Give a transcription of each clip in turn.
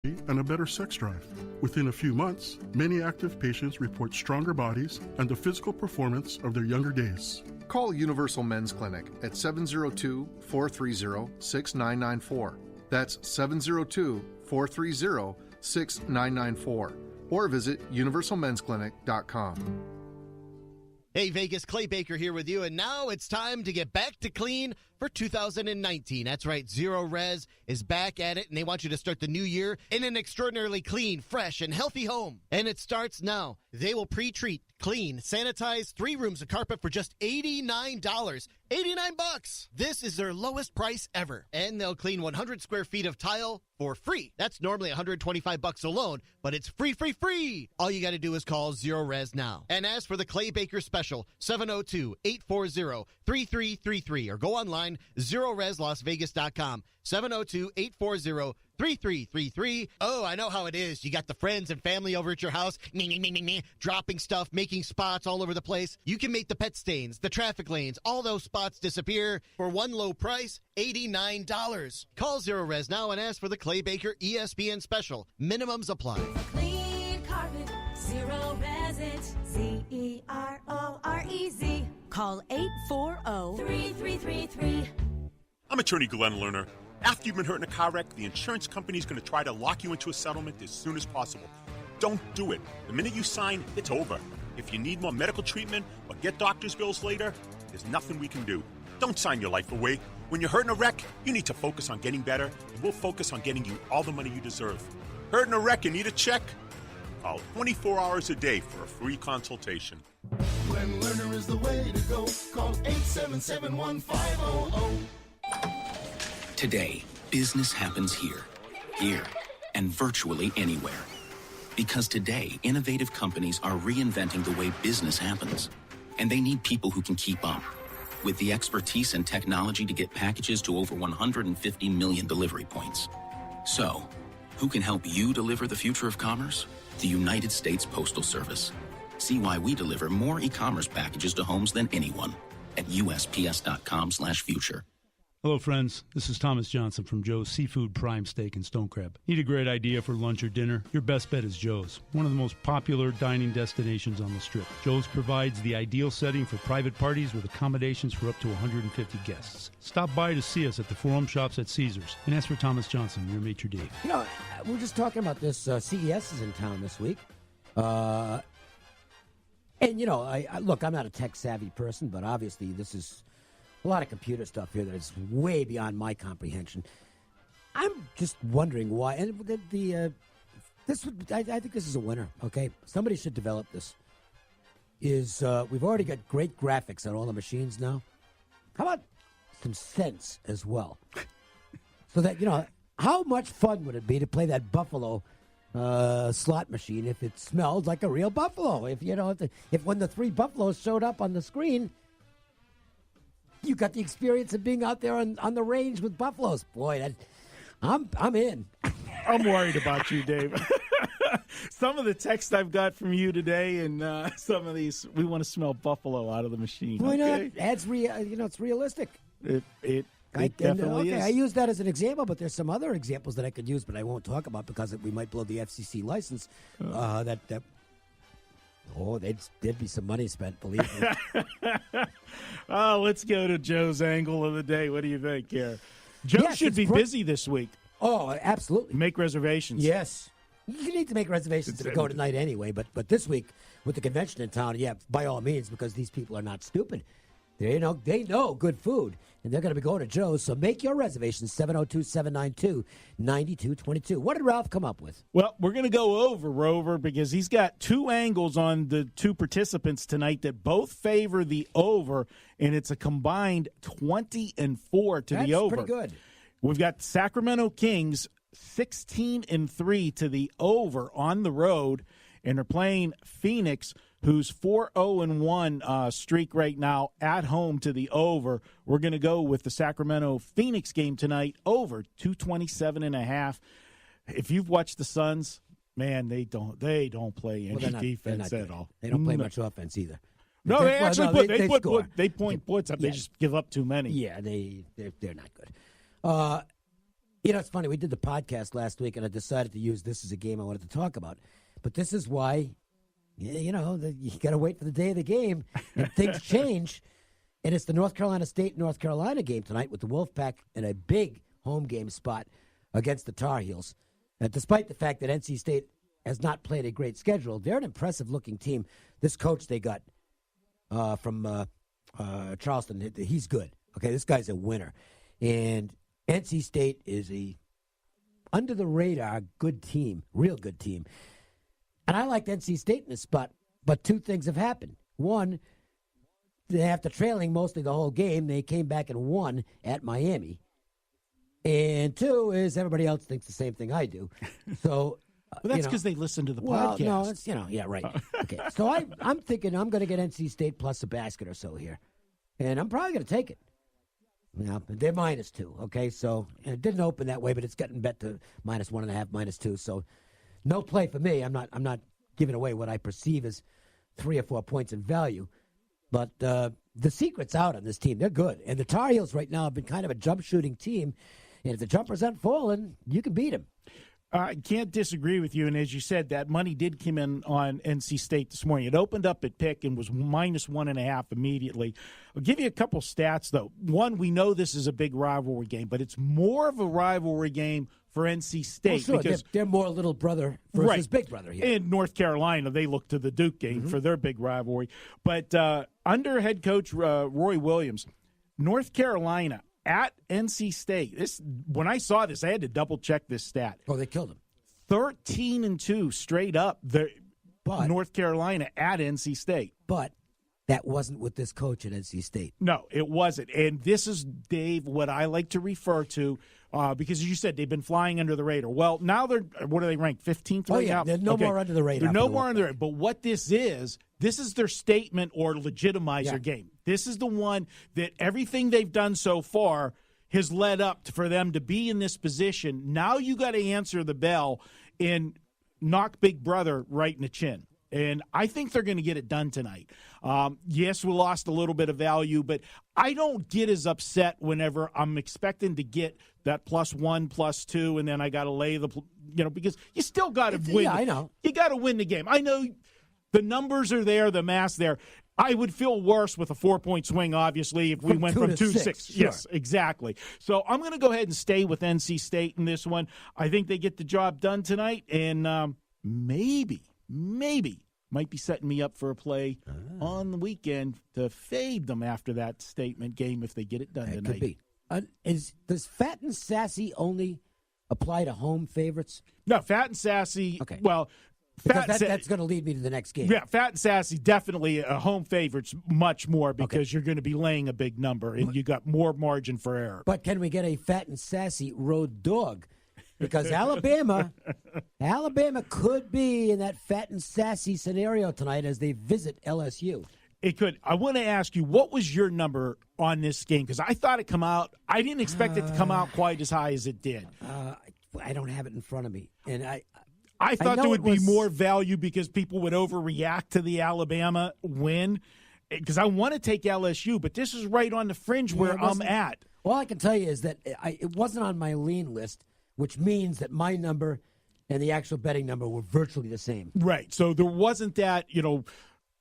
and a better sex drive. Within a few months, many active patients report stronger bodies and the physical performance of their younger days. Call Universal Men's Clinic at 702-430-6994. That's 702-430-6994. Or visit universalmensclinic.com. Hey Vegas, Clay Baker here with you, and now it's time to get back to clean for 2019. That's right, Zero Res is back at it, and they want you to start the new year in an extraordinarily clean, fresh, and healthy home. And it starts now. They will pre-treat, clean, sanitize 3 rooms of carpet for just $89. $89! This is their lowest price ever. And they'll clean 100 square feet of tile for free. That's normally $125 alone, but it's free, free, free. All you got to do is call Zero Res now. And as for the Clay Baker special, 702-840-3333, or go online, ZeroResLasVegas.com, 702-840-3333. Oh, I know how it is. You got the friends and family over at your house, dropping stuff, making spots all over the place. You can make the pet stains, the traffic lanes, all those spots disappear for one low price, $89. Call Zero Res now and ask for the Clay Baker ESPN special. Minimums apply. Clean carpet, Zero Res it, ZeroRez. Call 840-3333. I'm attorney Glenn Lerner. After you've been hurt in a car wreck, the insurance company is going to try to lock you into a settlement as soon as possible. Don't do it. The minute you sign, it's over. If you need more medical treatment or get doctor's bills later, there's nothing we can do. Don't sign your life away. When you're hurt in a wreck, you need to focus on getting better, and we'll focus on getting you all the money you deserve. Hurt in a wreck and need a check? Call 24 hours a day for a free consultation. Glenn Lerner is the way to go. Call 877-1500. Today, business happens here, and virtually anywhere. Because today, innovative companies are reinventing the way business happens. And they need people who can keep up. With the expertise and technology to get packages to over 150 million delivery points. So, who can help you deliver the future of commerce? The United States Postal Service. See why we deliver more e-commerce packages to homes than anyone at USPS.com/future. Hello, friends. This is Thomas Johnson from Joe's Seafood Prime Steak and Stone Crab. Need a great idea for lunch or dinner? Your best bet is Joe's, one of the most popular dining destinations on the Strip. Joe's provides the ideal setting for private parties with accommodations for up to 150 guests. Stop by to see us at the Forum Shops at Caesars and ask for Thomas Johnson, your maitre d'. You know, we're just talking about this. CES is in town this week. And, you know, look, I'm not a tech-savvy person, but obviously this is a lot of computer stuff here that is way beyond my comprehension. I'm just wondering why. And I think this is a winner. Okay, somebody should develop this. We've already got great graphics on all the machines now. How about some sense as well? So that, you know, how much fun would it be to play that Buffalo slot machine if it smelled like a real buffalo? If you know, if when the 3 buffaloes showed up on the screen, you got the experience of being out there on the range with buffaloes. Boy, I'm in. I'm worried about you, Dave. Some of the text I've got from you today, and some of these, we want to smell buffalo out of the machine. Why not? It's it's realistic. It definitely is. I use that as an example, but there's some other examples that I could use, but I won't talk about because we might blow the FCC license. There'd be some money spent, believe me. Let's go to Joe's angle of the day. What do you think here? Joe should be busy this week. Oh, absolutely. Make reservations. Yes. You need to make reservations to go tonight anyway, but this week with the convention in town, yeah, by all means, because these people are not stupid. They know good food, and they're going to be going to Joe's. So make your reservations, 702-792-9222. What did Ralph come up with? Well, we're going to go over Rover because he's got 2 angles on the 2 participants tonight that both favor the over, and it's a combined 20-4 to the over. That's pretty good. We've got Sacramento Kings 16-3 to the over on the road, and they're playing Phoenix, who's 4-0-1 streak right now at home to the over. We're going to go with the Sacramento Phoenix game tonight over 227.5. If you've watched the Suns, man, they don't play any defense at all. They don't play much offense either. No, they actually they point points up. They just give up too many. Yeah, they're not good. You know, it's funny. We did the podcast last week, and I decided to use this as a game I wanted to talk about. But this is why, you got to wait for the day of the game, and things change. And it's the North Carolina State-North Carolina game tonight with the Wolfpack in a big home game spot against the Tar Heels. And despite the fact that NC State has not played a great schedule, they're an impressive-looking team. This coach they got from Charleston, he's good. Okay, this guy's a winner. And NC State is a under-the-radar good team, real good team. And I liked NC State in this spot, but two things have happened. One, after trailing mostly the whole game, they came back and won at Miami. And two is everybody else thinks the same thing I do. So well, that's because they listen to the podcast. No, it's, yeah, right. Okay, so I'm thinking I'm going to get NC State plus a basket or so here. And I'm probably going to take it. Yeah, they're -2, okay? So it didn't open that way, but it's getting bet to -1.5, -2. So no play for me. I'm not giving away what I perceive as 3 or 4 points in value. But the secret's out on this team. They're good. And the Tar Heels right now have been kind of a jump-shooting team. And if the jumpers aren't falling, you can beat them. I can't disagree with you. And as you said, that money did come in on NC State this morning. It opened up at pick and was -1.5 immediately. I'll give you a couple stats, though. One, we know this is a big rivalry game, but it's more of a rivalry game for NC State. Well, sure. Because they're more little brother versus big brother here. In North Carolina, they look to the Duke game for their big rivalry. But under head coach Roy Williams, North Carolina at NC State. When I saw this, I had to double-check this stat. Oh, they killed him. 13-2 straight up. North Carolina at NC State. But that wasn't with this coach at NC State. No, it wasn't. And this is, Dave, what I like to refer to, because as you said, they've been flying under the radar. Well, now what are they ranked? 15th right now? They're no more under the radar. They're no more under the radar. But what this is their statement or legitimizer game. This is the one that everything they've done so far has led up for them to be in this position. Now you got to answer the bell and knock Big Brother right in the chin. And I think they're going to get it done tonight. Yes, we lost a little bit of value, but I don't get as upset whenever I'm expecting to get that +1, +2, and then I got to lay because you still got to win. Yeah, I know. You got to win the game. I know the numbers are there, the math there. I would feel worse with a 4-point swing, obviously, if we went from 2 to 6. Sure. Yes, exactly. So I'm going to go ahead and stay with NC State in this one. I think they get the job done tonight, and maybe might be setting me up for a play on the weekend to fade them after that statement game if they get it done tonight. Could be. Does Fat and Sassy only apply to home favorites? No, Fat and Sassy. Okay. Well, that's going to lead me to the next game. Yeah, Fat and Sassy, definitely a home favorites much more because you're going to be laying a big number and you got more margin for error. But can we get a Fat and Sassy road dog? Because Alabama could be in that Fat and Sassy scenario tonight as they visit LSU. It could. I want to ask you, what was your number on this game? Because I thought it come out. I didn't expect it to come out quite as high as it did. I don't have it in front of me, and I thought there would be more value because people would overreact to the Alabama win. Because I want to take LSU, but this is right on the fringe where I'm at. All I can tell you is that it wasn't on my lean list, which means that my number and the actual betting number were virtually the same. Right. So there wasn't that,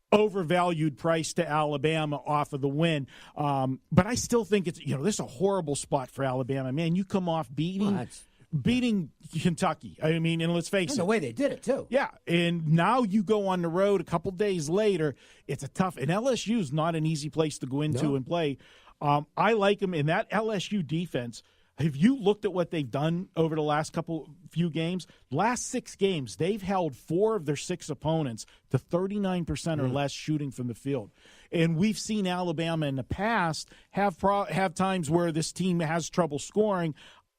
overvalued price to Alabama off of the win. But I still think it's, this is a horrible spot for Alabama. Man, you come off beating Kentucky. I mean, and let's face it. The way they did it, too. Yeah, and now you go on the road a couple days later. It's a tough – and LSU is not an easy place to go into and play. I like them in that LSU defense. Have you looked at what they've done over the last few games? Last 6 games, they've held 4 of their 6 opponents to 39% or less shooting from the field. And we've seen Alabama in the past have times where this team has trouble scoring.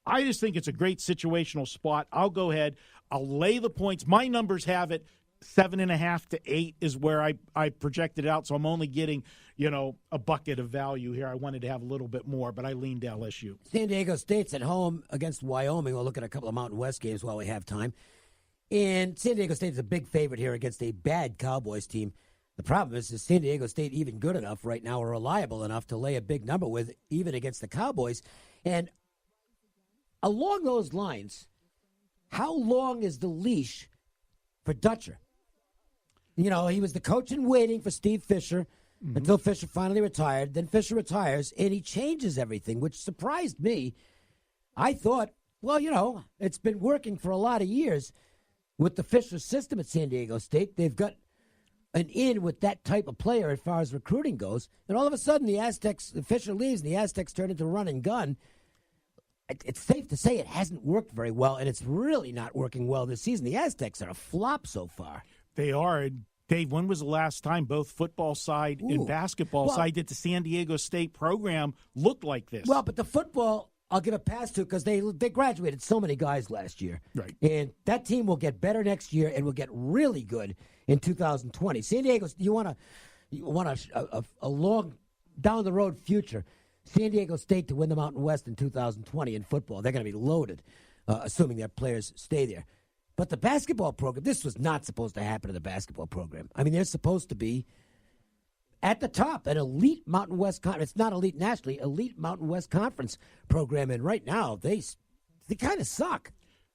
I just think it's a great situational spot. I'll go ahead. I'll lay the points. My numbers have it 7.5 to 8 is where I projected it out. So I'm only getting, a bucket of value here. I wanted to have a little bit more, but I leaned to LSU. San Diego State's at home against Wyoming. We'll look at a couple of Mountain West games while we have time. And San Diego State is a big favorite here against a bad Cowboys team. The problem is San Diego State even good enough right now or reliable enough to lay a big number with, even against the Cowboys? And along those lines, how long is the leash for Dutcher? You know, he was the coach in waiting for Steve Fisher until Fisher finally retired. Then Fisher retires, and he changes everything, which surprised me. I thought, well, you know, it's been working for a lot of years with the Fisher system at San Diego State. They've got an in with that type of player as far as recruiting goes. And all of a sudden, Fisher leaves, and the Aztecs turn into run and gun. It's safe to say it hasn't worked very well, and it's really not working well this season. The Aztecs are a flop so far. They are. Dave, when was the last time both football side and basketball side did the San Diego State program look like this? Well, but the football, I'll give a pass to because they graduated so many guys last year. Right. And that team will get better next year and will get really good in 2020. San Diego, you want a long down the road future. San Diego State to win the Mountain West in 2020 in football. They're going to be loaded, assuming their players stay there. But the basketball program, this was not supposed to happen to the basketball program. I mean, they're supposed to be at the top, an elite Mountain West Conference. It's not elite nationally, elite Mountain West Conference program. And right now, they kind of suck.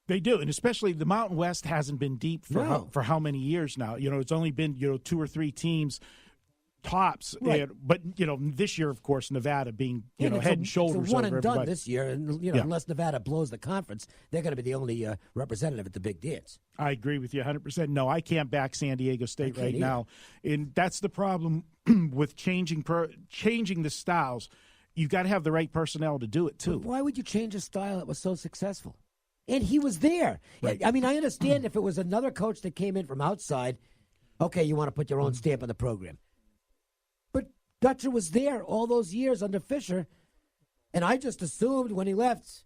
They do, and especially the Mountain West hasn't been deep for how many years now? You know, it's only been 2 or 3 teams tops. Right. But this year, of course, Nevada being head and shoulders it's one over and done everybody. this year, and unless Nevada blows the conference, they're going to be the only representative at the big dance. I agree with you 100%. No, I can't back San Diego State right now, and that's the problem with changing the styles. You got to have the right personnel to do it too. But why would you change a style that was so successful? And he was there. Right. I mean, I understand if it was another coach that came in from outside. Okay, you want to put your own stamp on the program. Dutcher was there all those years under Fisher, and I just assumed when he left, it's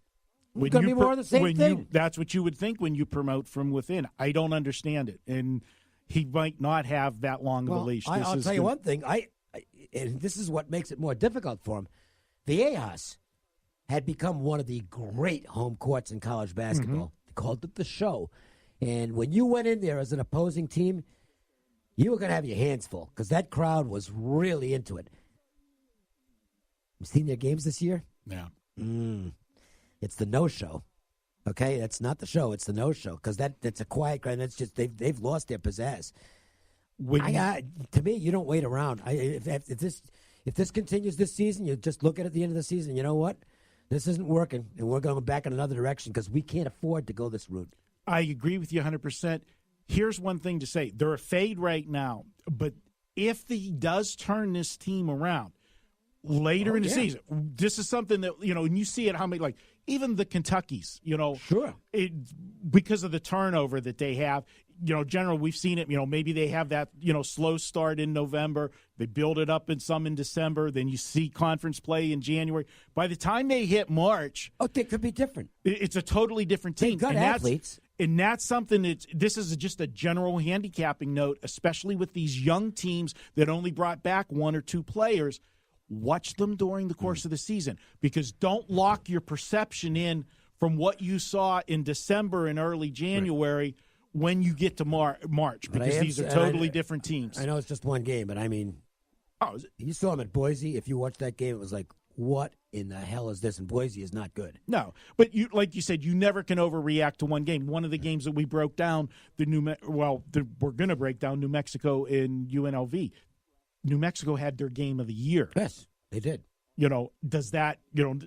going to be more of the same thing. That's what you would think when you promote from within. I don't understand it, and he might not have that long of a leash. I'll tell you one thing. And this is what makes it more difficult for him. Viejas had become one of the great home courts in college basketball. They called it the Show. And when you went in there as an opposing team, you were going to have your hands full because that crowd was really into it. You seen their games this year? Yeah. It's the no-show. Okay, that's not the show. It's the no-show because that's a quiet crowd. That's just they've lost their pizzazz. To me, you don't wait around. If this continues this season, you just look at the end of the season. You know what? This isn't working, and we're going back in another direction because we can't afford to go this route. I agree with you 100%. Here's one thing to say. They're a fade right now, but if he does turn this team around later in the season, this is something that, and you see it, how many, even the Kentuckys, Sure. Because of the turnover that they have, generally we've seen it, maybe they have that, slow start in November. They build it up in December. Then you see conference play in January. By the time they hit March. Oh, they could be different. It's a totally different team. They've got athletes. And that's something this is just a general handicapping note, especially with these young teams that only brought back 1 or 2 players. Watch them during the course of the season because don't lock your perception in from what you saw in December and early January when you get to March because these are totally different teams. I know it's just one game, but I mean, you saw them at Boise. If you watched that game, it was like, what in the hell is this? And Boise is not good. No, but like you said, you never can overreact to one game. One of the games that we broke down, we're going to break down New Mexico and UNLV. New Mexico had their game of the year. Yes, they did. Does that,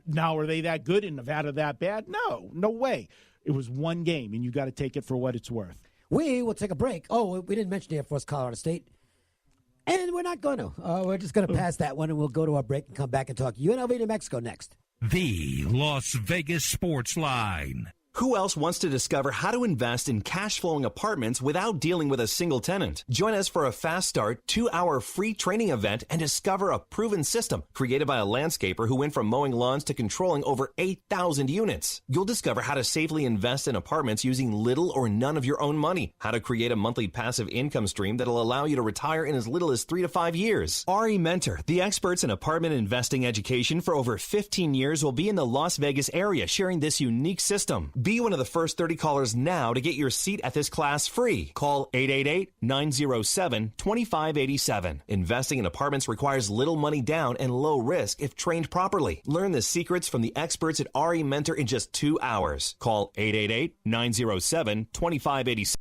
now are they that good and Nevada that bad? No way. It was one game, and you got to take it for what it's worth. We will take a break. Oh, we didn't mention Air Force Colorado State. And we're not going to. We're just going to pass that one, and we'll go to our break and come back and talk UNLV New Mexico next. The Las Vegas Sports Line. Who else wants to discover how to invest in cash-flowing apartments without dealing with a single tenant? Join us for a fast start, 2-hour free training event and discover a proven system created by a landscaper who went from mowing lawns to controlling over 8,000 units. You'll discover how to safely invest in apartments using little or none of your own money, how to create a monthly passive income stream that'll allow you to retire in as little as 3 to 5 years. RE Mentor, the experts in apartment investing education for over 15 years, will be in the Las Vegas area sharing this unique system. Be one of the first 30 callers now to get your seat at this class free. Call 888-907-2587. Investing in apartments requires little money down and low risk if trained properly. Learn the secrets from the experts at RE Mentor in just 2 hours. Call 888-907-2587.